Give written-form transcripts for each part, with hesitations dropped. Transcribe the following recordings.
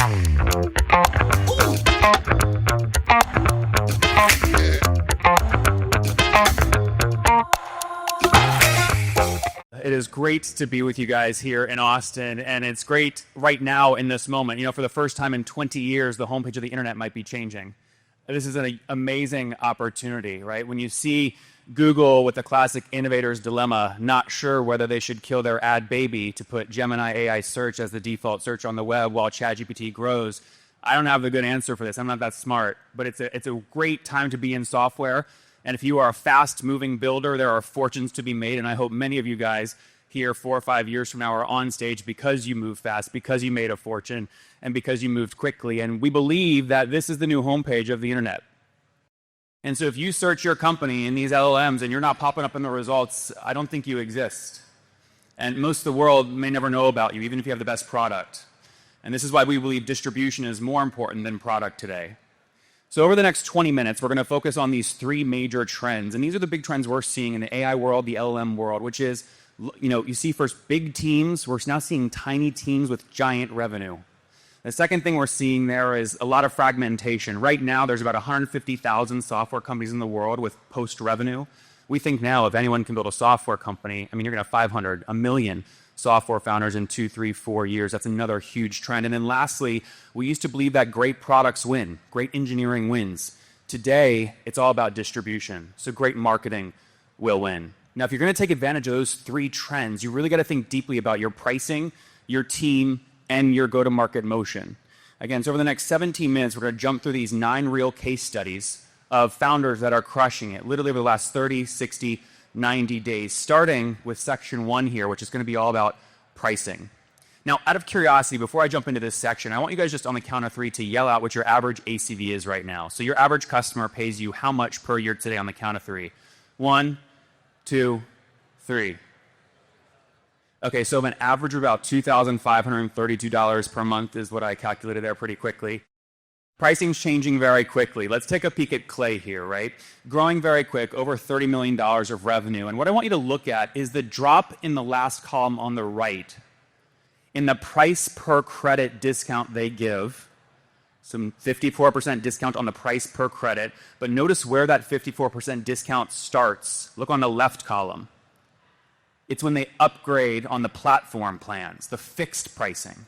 It is great to be with you guys here in Austin, and it's great right now in this moment. You know, for the first time in 20 years, the homepage of the internet might be changing. This is an amazing opportunity, right? When you see Google with the classic innovator's dilemma, not sure whether they should kill their ad baby to put Gemini AI search as the default search on the web while ChatGPT grows. I don't have the good answer for this. I'm not that smart, but it's a great time to be in software. And if you are a fast-moving builder, there are fortunes to be made, and I hope many of you guys here 4 or 5 years from now are on stage because you move fast, because you made a fortune, and because you moved quickly. And we believe that this is the new homepage of the internet. And so if you search your company in these LLMs and you're not popping up in the results, I don't think you exist. And most of the world may never know about you, even if you have the best product. And this is why we believe distribution is more important than product today. So over the next 20 minutes, we're going to focus on these 3 major trends. And these are the big trends we're seeing in the AI world, the LLM world, which is, you know, you see first big teams. We're now seeing tiny teams with giant revenue. The second thing we're seeing there is a lot of fragmentation. Right now, there's about 150,000 software companies in the world with post-revenue. We think now if anyone can build a software company, I mean, you're going to have 500, 1 million software founders in 2, 3, 4 years. That's another huge trend. And then lastly, we used to believe that great products win, great engineering wins. Today, it's all about distribution. So great marketing will win. Now, if you're going to take advantage of those 3 trends, you really got to think deeply about your pricing, your team, and your go-to-market motion. Again, so over the next 17 minutes, we're going to jump through these 9 real case studies of founders that are crushing it, literally over the last 30, 60, 90 days, starting with section 1 here, which is going to be all about pricing. Now, out of curiosity, before I jump into this section, I want you guys just on the count of 3 to yell out what your average ACV is right now. So your average customer pays you how much per year today on the count of 3? 1, 2, 3. Okay, so an average of about $2,532 per month is what I calculated there pretty quickly. Pricing's changing very quickly. Let's take a peek at Clay here, right? Growing very quick, over $30 million of revenue. And what I want you to look at is the drop in the last column on the right in the price per credit discount they give. Some 54% discount on the price per credit. But notice where that 54% discount starts. Look on the left column. It's when they upgrade on the platform plans, the fixed pricing.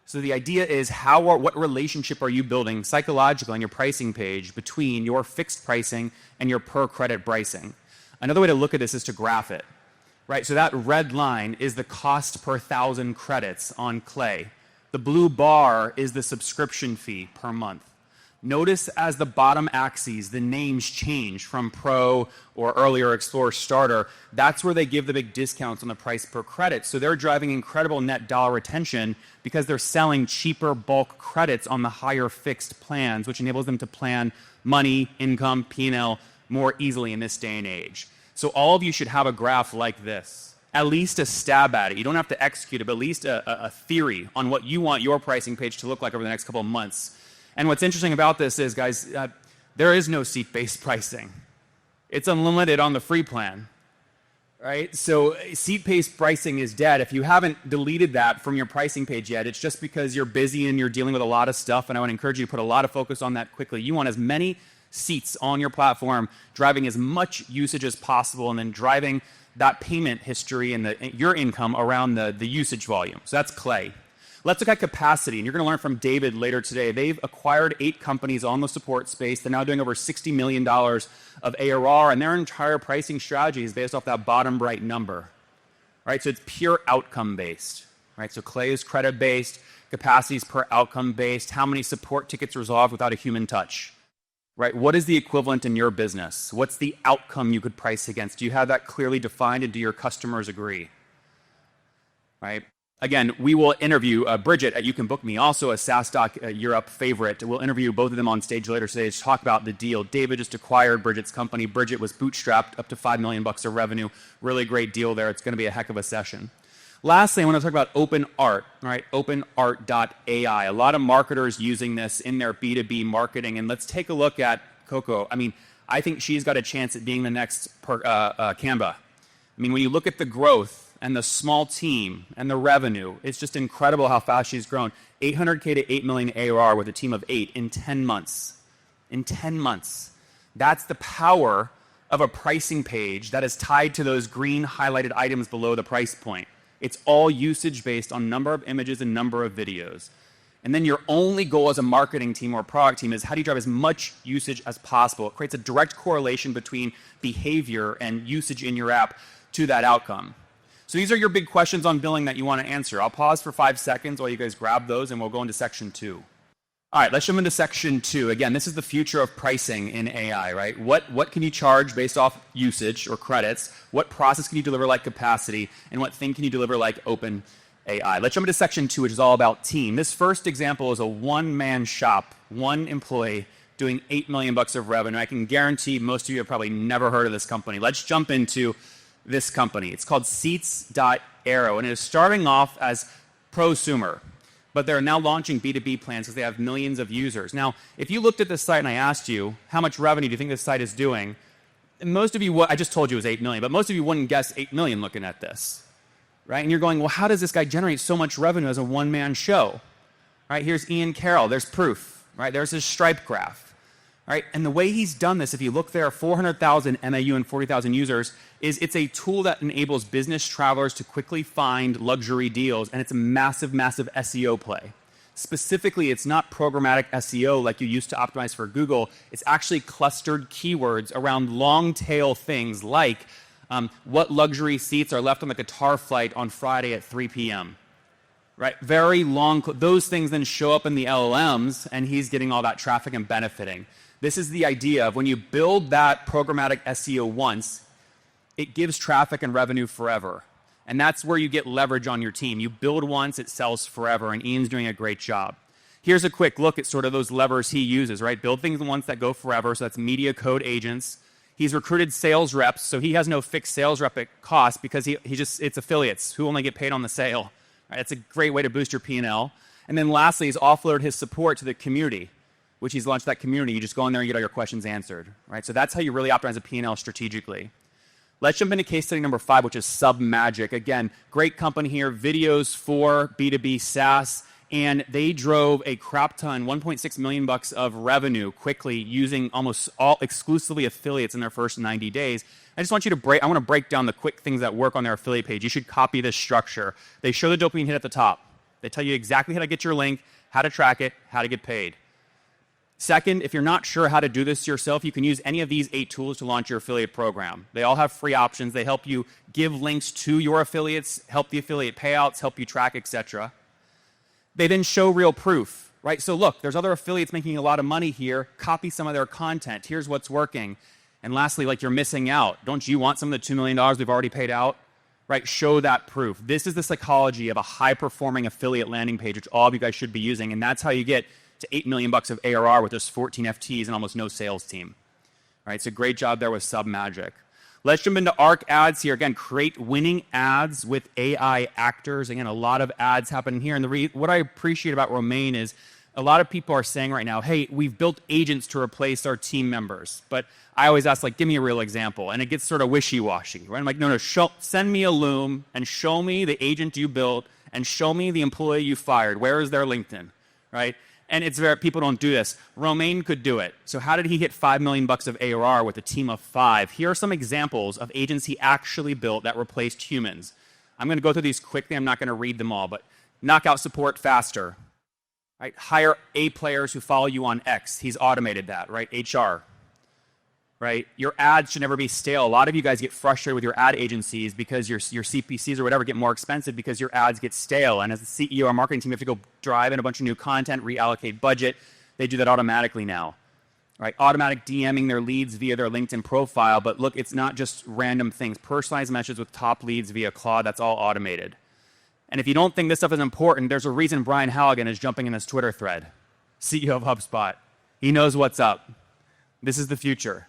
So the idea is what relationship are you building psychologically on your pricing page between your fixed pricing and your per credit pricing? Another way to look at this is to graph it, right? So that red line is the cost per 1,000 credits on Clay. The blue bar is the subscription fee per month. Notice as the bottom axes, the names change from Pro or earlier Explorer Starter. That's where they give the big discounts on the price per credit. So they're driving incredible net dollar retention because they're selling cheaper bulk credits on the higher fixed plans, which enables them to plan money, income, P&L more easily in this day and age. So all of you should have a graph like this, at least a stab at it. You don't have to execute it, but at least a theory on what you want your pricing page to look like over the next couple of months. And what's interesting about this is, guys, there is no seat-based pricing. It's unlimited on the free plan, right? So seat-based pricing is dead. If you haven't deleted that from your pricing page yet, it's just because you're busy and you're dealing with a lot of stuff, and I would encourage you to put a lot of focus on that quickly. You want as many seats on your platform, driving as much usage as possible, and then driving that payment history and your income around the usage volume. So that's Clay. Let's look at capacity, and you're going to learn from David later today. They've acquired 8 companies on the support space. They're now doing over $60 million of ARR, and their entire pricing strategy is based off that bottom right number. Right? So it's pure outcome-based. Right? So Clay is credit-based, capacity is per outcome-based, how many support tickets resolved without a human touch. Right? What is the equivalent in your business? What's the outcome you could price against? Do you have that clearly defined, and do your customers agree? Right? Again, we will interview Bridget at You Can Book Me, also a SaaStock Europe favorite. We'll interview both of them on stage later today to talk about the deal. David just acquired Bridget's company. Bridget was bootstrapped up to $5 million of revenue. Really great deal there. It's going to be a heck of a session. Lastly, I want to talk about OpenArt, right? OpenArt.ai. A lot of marketers using this in their B2B marketing. And let's take a look at Coco. I mean, I think she's got a chance at being the next Canva. I mean, when you look at the growth, and the small team and the revenue. It's just incredible how fast she's grown. 800K to 8 million ARR with a team of 8 in 10 months. In 10 months. That's the power of a pricing page that is tied to those green highlighted items below the price point. It's all usage based on number of images and number of videos. And then your only goal as a marketing team or product team is how do you drive as much usage as possible? It creates a direct correlation between behavior and usage in your app to that outcome. So these are your big questions on billing that you want to answer. I'll pause for 5 seconds while you guys grab those, and we'll go into section 2. All right, let's jump into section 2. Again, this is the future of pricing in AI, right? What can you charge based off usage or credits? What process can you deliver like capacity? And what thing can you deliver like open AI? Let's jump into section 2, which is all about team. This first example is a one-man shop, one employee doing $8 million of revenue. I can guarantee most of you have probably never heard of this company. Let's jump into this company. It's called Seats.aero, and it is starting off as prosumer, but they're now launching B2B plans because they have millions of users. Now, if you looked at this site and I asked you, how much revenue do you think this site is doing? Most of you, I just told you it was 8 million, but most of you wouldn't guess 8 million looking at this, right? And you're going, well, how does this guy generate so much revenue as a one-man show? Right, here's Ian Carroll, there's proof, right? There's his Stripe graph, right? And the way he's done this, if you look there, 400,000 MAU and 40,000 users, is it's a tool that enables business travelers to quickly find luxury deals, and it's a massive, massive SEO play. Specifically, it's not programmatic SEO like you used to optimize for Google. It's actually clustered keywords around long-tail things like what luxury seats are left on the Qatar flight on Friday at 3 p.m., right? Very long. Those things then show up in the LLMs, and he's getting all that traffic and benefiting. This is the idea of when you build that programmatic SEO once, it gives traffic and revenue forever. And that's where you get leverage on your team. You build once, it sells forever, and Ian's doing a great job. Here's a quick look at sort of those levers he uses, right? Build things once that go forever, so that's media code agents. He's recruited sales reps, so he has no fixed sales rep at cost because it's affiliates who only get paid on the sale. Right? It's a great way to boost your P&L. And then lastly, he's offloaded his support to the community, which he's launched that community. You just go in there and get all your questions answered, right? So that's how you really optimize a P&L strategically. Let's jump into case study number 5, which is Submagic. Again, great company here, videos for B2B SaaS, and they drove a crap ton, $1.6 million of revenue quickly using almost all exclusively affiliates in their first 90 days. I just want you to I want to break down the quick things that work on their affiliate page. You should copy this structure. They show the dopamine hit at the top. They tell you exactly how to get your link, how to track it, how to get paid. Second, if you're not sure how to do this yourself, you can use any of these 8 tools to launch your affiliate program. They all have free options. They help you give links to your affiliates, help the affiliate payouts, help you track, etc. They then show real proof, right? So look, there's other affiliates making a lot of money here. Copy some of their content. Here's what's working. And lastly, like you're missing out. Don't you want some of the $2 million we've already paid out? Right? Show that proof. This is the psychology of a high-performing affiliate landing page, which all of you guys should be using. And that's how you get to $8 million of ARR with just 14 FTs and almost no sales team. All right, so great job there with Submagic. Let's jump into ARC ads here. Again, create winning ads with AI actors. Again, a lot of ads happening here. And what I appreciate about Romain is a lot of people are saying right now, hey, we've built agents to replace our team members. But I always ask, like, give me a real example. And it gets sort of wishy-washy, right? I'm like, no, send me a Loom and show me the agent you built and show me the employee you fired. Where is their LinkedIn, right? And people don't do this. Romain could do it. So how did he hit $5 million of ARR with a team of 5? Here are some examples of agents he actually built that replaced humans. I'm going to go through these quickly. I'm not going to read them all, but knock out support faster. Right? Hire A players who follow you on X. He's automated that, right? HR. Right? Your ads should never be stale. A lot of you guys get frustrated with your ad agencies because your CPCs or whatever get more expensive because your ads get stale. And as the CEO or marketing team, you have to go drive in a bunch of new content, reallocate budget. They do that automatically now. Right? Automatic DMing their leads via their LinkedIn profile. But look, it's not just random things. Personalized messages with top leads via Claude, that's all automated. And if you don't think this stuff is important, there's a reason Brian Halligan is jumping in this Twitter thread. CEO of HubSpot. He knows what's up. This is the future.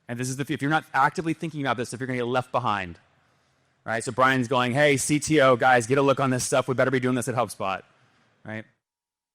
And this is if you're not actively thinking about this, if you're going to get left behind, right? So Brian's going, hey, CTO, guys, get a look on this stuff. We better be doing this at HubSpot, right?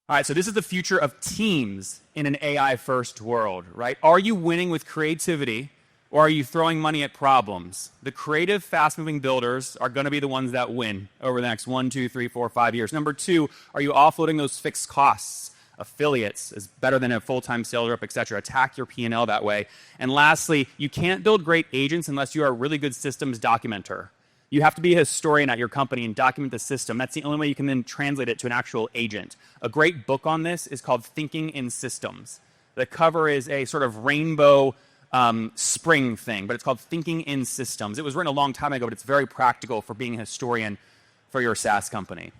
All right, so this is the future of teams in an AI-first world, right? Are you winning with creativity, Or are you throwing money at problems? The creative, fast-moving builders are going to be the ones that win over the next 1, 2, 3, 4, 5 years. Number two, are you offloading those fixed costs? Affiliates is better than a full-time sales rep, et cetera. Attack your P&L that way. And lastly, you can't build great agents unless you are a really good systems documenter. You have to be a historian at your company and document the system. That's the only way you can then translate it to an actual agent. A great book on this is called Thinking in Systems. The cover is a sort of rainbow spring thing, but it's called Thinking in Systems. It was written a long time ago, but it's very practical for being a historian for your SaaS company.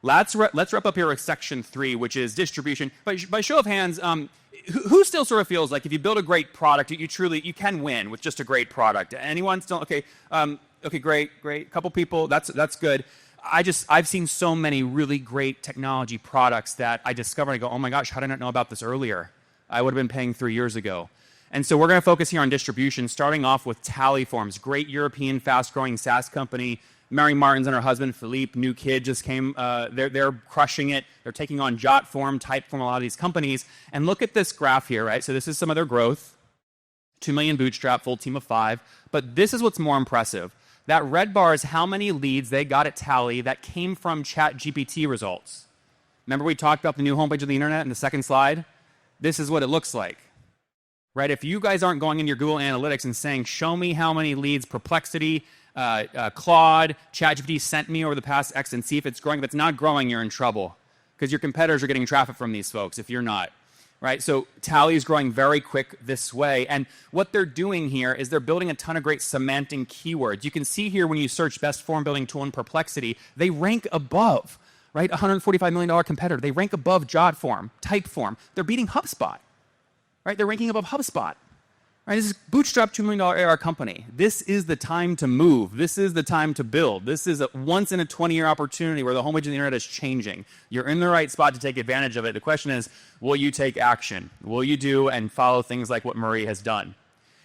Let's wrap up here with section 3, which is distribution. By show of hands, who still sort of feels like if you build a great product, you can win with just a great product? Anyone still? Okay, okay, great. A couple people. That's good. I've seen so many really great technology products that I discover and I go, oh my gosh, how did I not know about this earlier? I would have been paying 3 years ago. And so we're going to focus here on distribution, starting off with Tallyforms, great European fast-growing SaaS company. Mary Martins and her husband, Philippe, new kid, just came. They're crushing it. They're taking on Jotform, Typeform, a lot of these companies. And look at this graph here, right? So this is some of their growth. 2 million bootstrap, full team of 5. But this is what's more impressive. That red bar is how many leads they got at Tally that came from ChatGPT results. Remember we talked about the new homepage of the internet in the second slide? This is what it looks like. Right? If you guys aren't going in your Google Analytics and saying, show me how many leads Perplexity, Claude, ChatGPT sent me over the past X and see if it's growing. If it's not growing, you're in trouble because your competitors are getting traffic from these folks if you're not. Right? So Tally is growing very quick this way. And what they're doing here is they're building a ton of great semantic keywords. You can see here when you search best form building tool in Perplexity, they rank above, right? $145 million competitor. They rank above Jotform, Typeform. They're beating HubSpot. Right? They're ranking above HubSpot. Right? This is bootstrap $2 million ARR company. This is the time to move. This is the time to build. This is a once in a 20-year opportunity where the homepage of the internet is changing. You're in the right spot to take advantage of it. The question is, will you take action? Will you do and follow things like what Marie has done?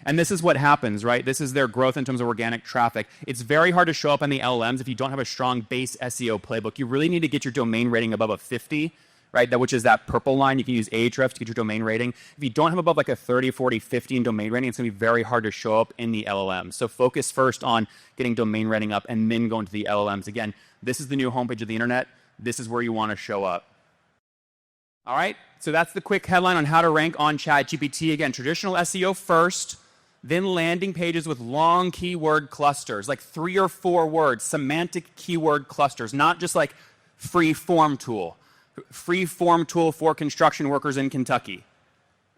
And this is what happens, right? This is their growth in terms of organic traffic. It's very hard to show up on the LLMs if you don't have a strong base SEO playbook. You really need to get your domain rating above a 50. Right, which is that purple line. You can use Ahrefs to get your domain rating. If you don't have above like a 30, 40, 50 in domain rating, it's going to be very hard to show up in the LLMs. So focus first on getting domain rating up and then go into the LLMs. Again, this is the new homepage of the internet. This is where you want to show up. All right, so that's the quick headline on how to rank on ChatGPT. Again, traditional SEO first, then landing pages with long keyword clusters, like 3 or 4 words, semantic keyword clusters, not just like free form tool. Free form tool for construction workers in Kentucky.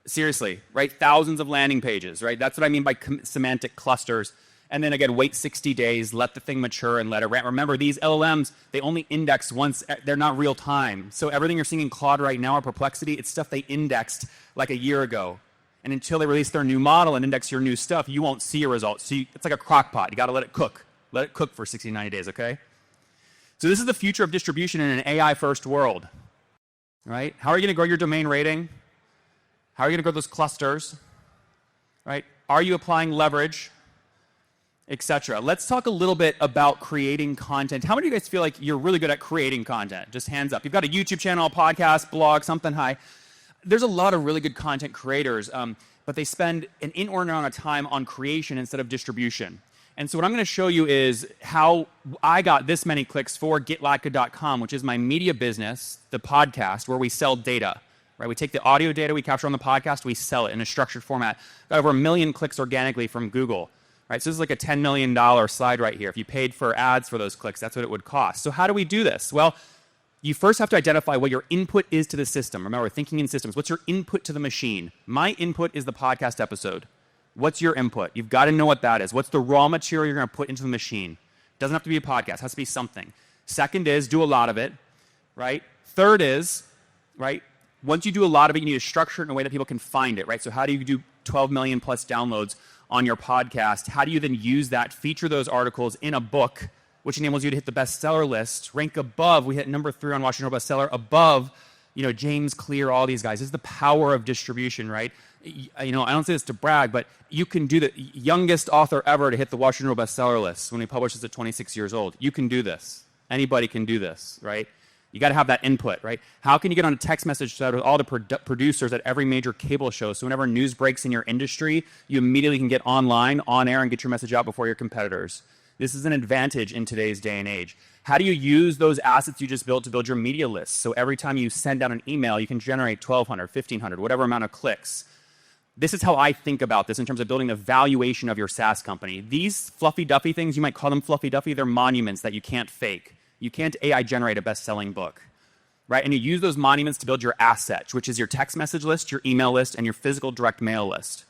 Seriously, right? Thousands of landing pages, right? That's what I mean by semantic clusters. And then again, wait 60 days, let the thing mature and let it ramp. Remember, these LLMs, they only index once. They're not real time. So everything you're seeing in Claude right now or Perplexity, it's stuff they indexed like a year ago. And until they release their new model and index your new stuff, you won't see your results. So it's like a crock pot. You got to let it cook. Let it cook for 60 to 90 days, okay? So this is the future of distribution in an AI-first world. Right? How are you going to grow your domain rating? How are you going to grow those clusters? Right? Are you applying leverage? Etc. Let's talk a little bit about creating content. How many of you guys feel like you're really good at creating content? Just hands up. You've got a YouTube channel, a podcast, blog, something high. There's a lot of really good content creators, but they spend an inordinate amount of time on creation instead of distribution. And so what I'm going to show you is how I got this many clicks for getlatka.com, which is my media business, the podcast, where we sell data. Right? We take the audio data we capture on the podcast, we sell it in a structured format. Got over 1 million clicks organically from Google. Right? So this is like a $10 million slide right here. If you paid for ads for those clicks, that's what it would cost. So how do we do this? Well, you first have to identify what your input is to the system. Remember, thinking in systems. What's your input to the machine? My input is the podcast episode. What's your input? You've got to know what that is. What's the raw material you're going to put into the machine? Doesn't have to be a podcast. It has to be something. Second is do a lot of it, right? Third is, right, once you do a lot of it, you need to structure it in a way that people can find it, right? So how do you do 12 million plus downloads on your podcast? How do you then use that, feature those articles in a book, which enables you to hit the bestseller list, rank above? We hit number 3 on Washington bestseller, above, James Clear, all these guys. This is the power of distribution, right? I don't say this to brag, but you can do the youngest author ever to hit the Washington bestseller list when he publishes at 26 years old. You can do this. Anybody can do this, right? You got to have that input, right? How can you get on a text message thread with all the producers at every major cable show, so whenever news breaks in your industry, you immediately can get online, on air, and get your message out before your competitors? This is an advantage in today's day and age. How do you use those assets you just built to build your media list? So every time you send out an email, you can generate 1,200, 1,500, whatever amount of clicks. This is how I think about this in terms of building the valuation of your SaaS company. These fluffy duffy things, you might call them fluffy duffy, they're monuments that you can't fake. You can't AI generate a best-selling book, right? And you use those monuments to build your assets, which is your text message list, your email list, and your physical direct mail list.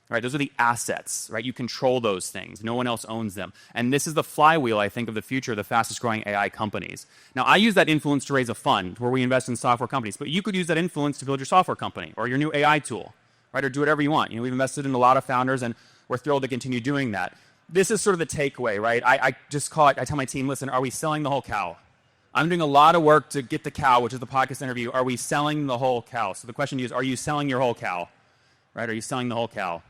Right? Those are the assets, right? You control those things. No one else owns them. And this is the flywheel, I think, of the future of the fastest growing AI companies. Now, I use that influence to raise a fund where we invest in software companies, but you could use that influence to build your software company or your new AI tool, right? Or do whatever you want. We've invested in a lot of founders, and we're thrilled to continue doing that. This is sort of the takeaway, right? I just call it, I tell my team, listen, are we selling the whole cow? I'm doing a lot of work to get the cow, which is the podcast interview. Are we selling the whole cow? So the question is, are you selling your whole cow? Right? Are you selling the whole cow?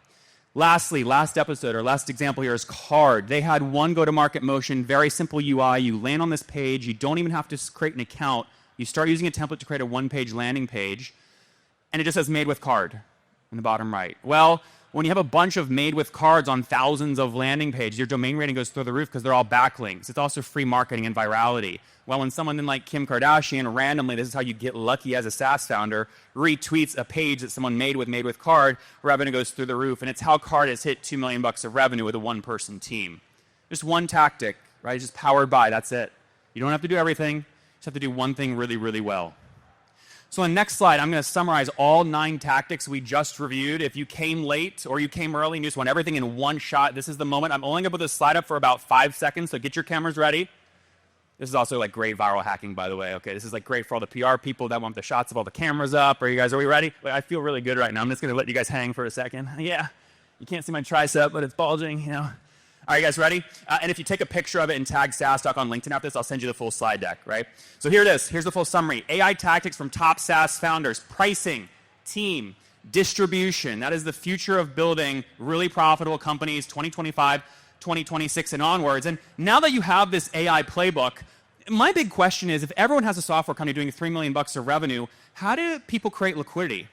Lastly, last episode or last example here is Card. They had one go-to-market motion, very simple UI. You land on this page. You don't even have to create an account. You start using a template to create a one-page landing page, and it just says made with Card in the bottom right. Well, when you have a bunch of made with cards on thousands of landing pages, your domain rating goes through the roof because they're all backlinks. It's also free marketing and virality. Well, when someone like Kim Kardashian randomly, this is how you get lucky as a SaaS founder, retweets a page that someone made with Card, revenue goes through the roof. And it's how Card has hit $2 million of revenue with a one-person team. Just one tactic, right? It's just powered by, that's it. You don't have to do everything. You just have to do one thing really, really well. So on the next slide, I'm going to summarize all 9 tactics we just reviewed. If you came late or you came early and you just want everything in one shot, this is the moment. I'm only going to put this slide up for about 5 seconds, so get your cameras ready. This is also like great viral hacking, by the way. Okay, this is like great for all the PR people that want the shots of all the cameras up. Are we ready? I feel really good right now. I'm just going to let you guys hang for a second. Yeah, you can't see my tricep, but it's bulging, Are you guys ready? And if you take a picture of it and tag SaaStock on LinkedIn after this, I'll send you the full slide deck, right? So here it is. Here's the full summary. AI tactics from top SaaS founders. Pricing, team, distribution. That is the future of building really profitable companies 2025, 2026, and onwards. And now that you have this AI playbook, my big question is, if everyone has a software company doing $3 million of revenue, how do people create liquidity?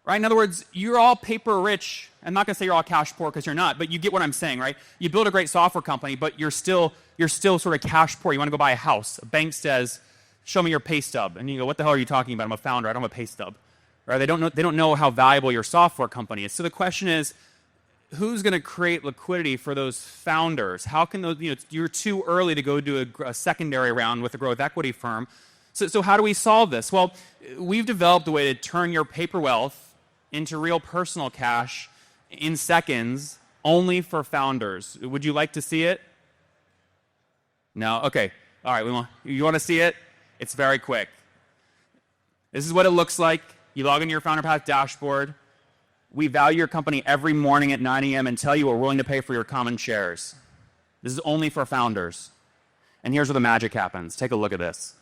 Right? In other words, you're all paper rich. I'm not going to say you're all cash poor because you're not, but you get what I'm saying, right? You build a great software company, but you're still sort of cash poor. You want to go buy a house. A bank says, "Show me your pay stub," and you go, "What the hell are you talking about? I'm a founder. I don't have a pay stub." Right? They don't know how valuable your software company is. So the question is, who's going to create liquidity for those founders? How can those? You're too early to go do a secondary round with a growth equity firm. So how do we solve this? Well, we've developed a way to turn your paper wealth into real personal cash in seconds, only for founders. Would you like to see it? No? Okay. All right. You want to see it? It's very quick. This is what it looks like. You log into your Founderpath dashboard. We value your company every morning at 9 a.m. and tell you we're willing to pay for your common shares. This is only for founders. And here's where the magic happens. Take a look at this.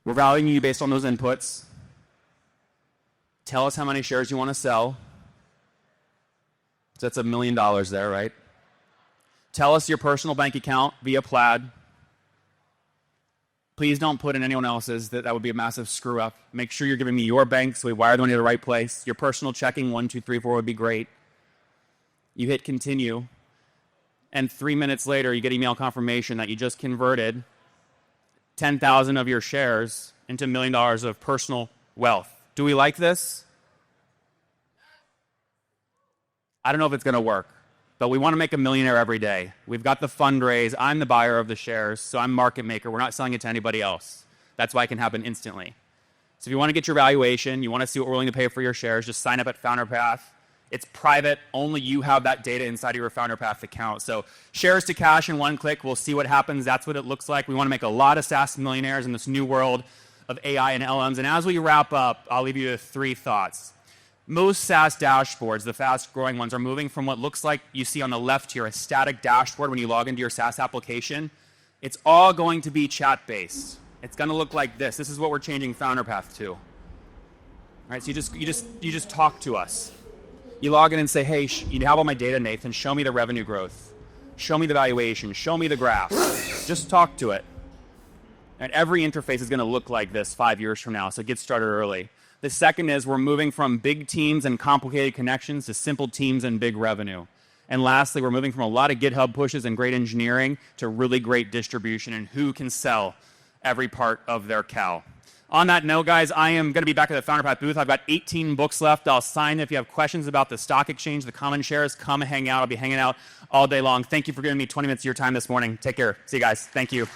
We're valuing you based on those inputs. Tell us how many shares you want to sell. So that's $1 million there, right? Tell us your personal bank account via Plaid. Please don't put in anyone else's. That would be a massive screw up. Make sure you're giving me your bank so we wire the money to the right place. Your personal checking, 1, 2, 3, 4 would be great. You hit continue. And 3 minutes later, you get email confirmation that you just converted 10,000 of your shares into $1 million of personal wealth. Do we like this? I don't know if it's going to work, but we want to make a millionaire every day. We've got the fundraise. I'm the buyer of the shares, so I'm market maker. We're not selling it to anybody else. That's why it can happen instantly. So if you want to get your valuation, you want to see what we're willing to pay for your shares, just sign up at Founderpath. It's private. Only you have that data inside of your Founderpath account. So shares to cash in one click. We'll see what happens. That's what it looks like. We want to make a lot of SaaS millionaires in this new world of AI and LLMs. And as we wrap up, I'll leave you with 3 thoughts. Most SaaS dashboards, the fast-growing ones, are moving from what looks like you see on the left here, a static dashboard when you log into your SaaS application. It's all going to be chat-based. It's going to look like this. This is what we're changing Founderpath to. All right, so you just talk to us. You log in and say, "Hey, you have all my data, Nathan. Show me the revenue growth." Show me the valuation. Show me the graph. Just talk to it. And every interface is going to look like this 5 years from now, so get started early. The second is we're moving from big teams and complicated connections to simple teams and big revenue. And lastly, we're moving from a lot of GitHub pushes and great engineering to really great distribution and who can sell every part of their cow. On that note, guys, I am going to be back at the Founderpath booth. I've got 18 books left. I'll sign if you have questions about the stock exchange, the common shares, come hang out. I'll be hanging out all day long. Thank you for giving me 20 minutes of your time this morning. Take care. See you guys. Thank you.